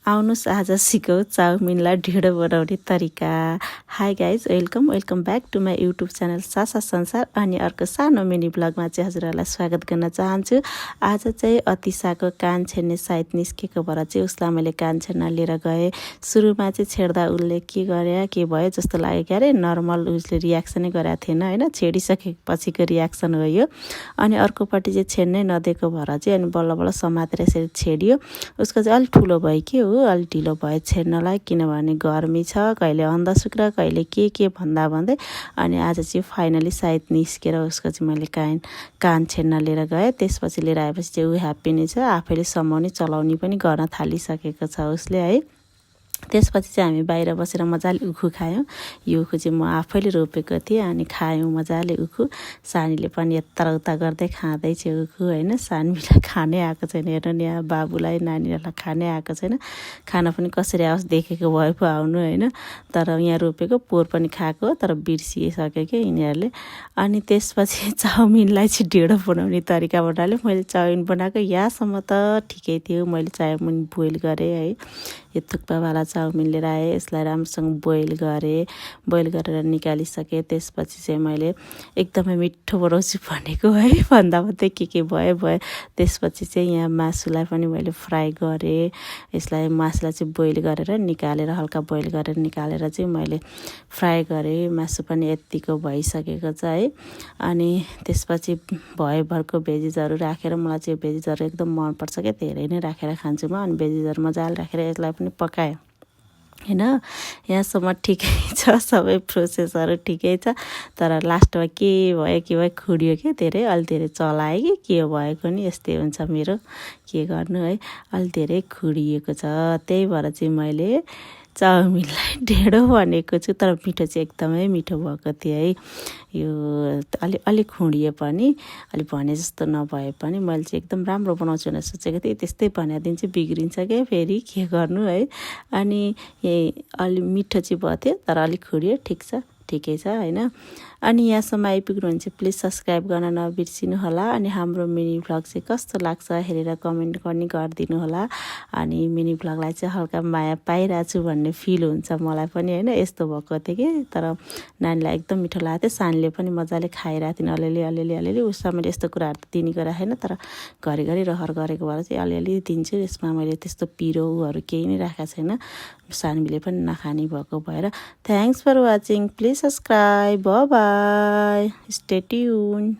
आउनुस् आज सिकौँ चाउमिनलाई ढिँडो बनाउने तरिका। Hi guys, welcome back to my YouTube channel Sasa Sansar. अनि अर्को सानो मिनी ब्लगमा चाहिँ हजुरहरूलाई स्वागत गर्न चाहन्छु। आज चाहिँ अतिसाको कान छेड्ने साइत निस्केको भएर चाहिँ उसलाई मैले कान छेड्न लिएर गएँ। सुरुमा चाहिँ छेड्दा उसले के भयो जस्तो लाग्यो कि अरे नर्मल उसले रियाक्सनै गरेको थिएन होइन, छेडिसकेपछिको रियाक्सन हो यो। अनि अर्कोपट्टि चाहिँ छेड्नै नदिएको भएर चाहिँ अनि बल्ल बल्ल समातेर यसरी छेडियो। उसको चाहिँ अलिक ठुलो भयो कि हो, अलिक ढिलो भयो छेड्नलाई, किनभने गर्मी छ, कहिले अन्धशुक्र कहिले के भन्दै अनि आज चाहिँ फाइनली सायद निस्केर उसको चाहिँ मैले कान छेड्न लिएर गएँ। त्यसपछि लिएर आएपछि चाहिँ ऊ ह्याप्पी नै छ, आफैले समाउने चलाउने पनि गर्न थालिसकेको छ उसले है। त्यसपछि चाहिँ हामी बाहिर बसेर मजाले उखु खायौँ। यो उखु चाहिँ म आफैले रोपेको थिएँ अनि खायौँ मजाले उखु। सानीले पनि यता उता गर्दै खाँदैछ उखु होइन। सानीलाई खानै आएको छैन, हेर्नु नि यहाँ बाबुलाई नानीहरूलाई खानै आएको छैन। खाना पनि कसरी आओस् देखेको भए पो आउनु होइन। तर यहाँ रोपेको पोहोर पनि खाएको तर बिर्सिसक्यो कि यिनीहरूले। अनि त्यसपछि चाउमिनलाई चाहिँ ढिँडो बनाउने तरिका बनाले मैले चाउमिन बनाएको यहाँसम्म त ठिकै थियो। मैले चाउमिन बोइल गरेँ है, यो थुक्पावाला चाउमिन लिएर आएँ, यसलाई राम्रोसँग बोइल गरेर निकालिसकेँ। त्यसपछि चाहिँ मैले एकदमै मिठो बनाउँछु भनेको है, भन्दा मात्रै के भयो। त्यसपछि चाहिँ यहाँ मासुलाई पनि मैले फ्राई गरेँ। यसलाई मासुलाई चाहिँ बोइल गरेर निकालेर हल्का बोइल गरेर निकालेर चाहिँ मैले फ्राई गरेँ। मासु पनि यत्तिको भइसकेको छ है। अनि त्यसपछि भरको भेजिजहरू राखेर, मलाई चाहिँ भेजिजहरू एकदम मनपर्छ क्या, धेरै नै राखेर खान्छु म। अनि भेजिजहरू मजाले राखेर यसलाई पनि पकाएँ होइन। यहाँसम्म ठिकै छ, सबै प्रोसेसहरू ठिकै छ। तर लास्टमा के भयो खुडियो कि अलि धेरै चलाएँ कि के भएको नि, यस्तै हुन्छ मेरो, के गर्नु है। अलि धेरै खुडिएको छ, त्यही भएर चाहिँ मैले चाउमिनलाई ढिँडो भनेको छु। तर मिठो चाहिँ एकदमै मिठो भएको थियो है। यो अलिक खुडिए पनि, अलिक भने जस्तो नभए पनि मैले चाहिँ एकदम राम्रो बनाउँछु भनेर सोचेको थिएँ। त्यस्तै भनेको दिन चाहिँ बिग्रिन्छ क्या फेरि, के गर्नु है। अनि यही अलि मिठो चाहिँ भयो थियो तर अलिक खुडियो, ठिकै छ होइन। अनि यहाँसम्म आइपुग्नु भने चाहिँ प्लिज सब्सक्राइब गर्न नबिर्सिनु होला। अनि हाम्रो मिनी भ्लग चाहिँ कस्तो लाग्छ हेरेर कमेन्ट पनि गरिदिनु होला। अनि मिनी भ्लगलाई चाहिँ हल्का माया पाइरहेको छु भन्ने फिल हुन्छ मलाई पनि होइन। यस्तो भएको थियो कि, तर नानीलाई एकदम मिठो लागेको थियो। सानीले पनि मजाले खाइरहेको थिएन, अलिअलि उसलाई मैले यस्तो कुराहरू त दिने कुरा होइन, तर घरिघरि रहर गरेको भएर चाहिँ अलिअलि दिन्छु। यसमा मैले त्यस्तो पिरोहरू केही नै राखेको छैन, सानीले पनि नखाने भएको भएर। Thanks for watching, please subscribe, bye, stay tune.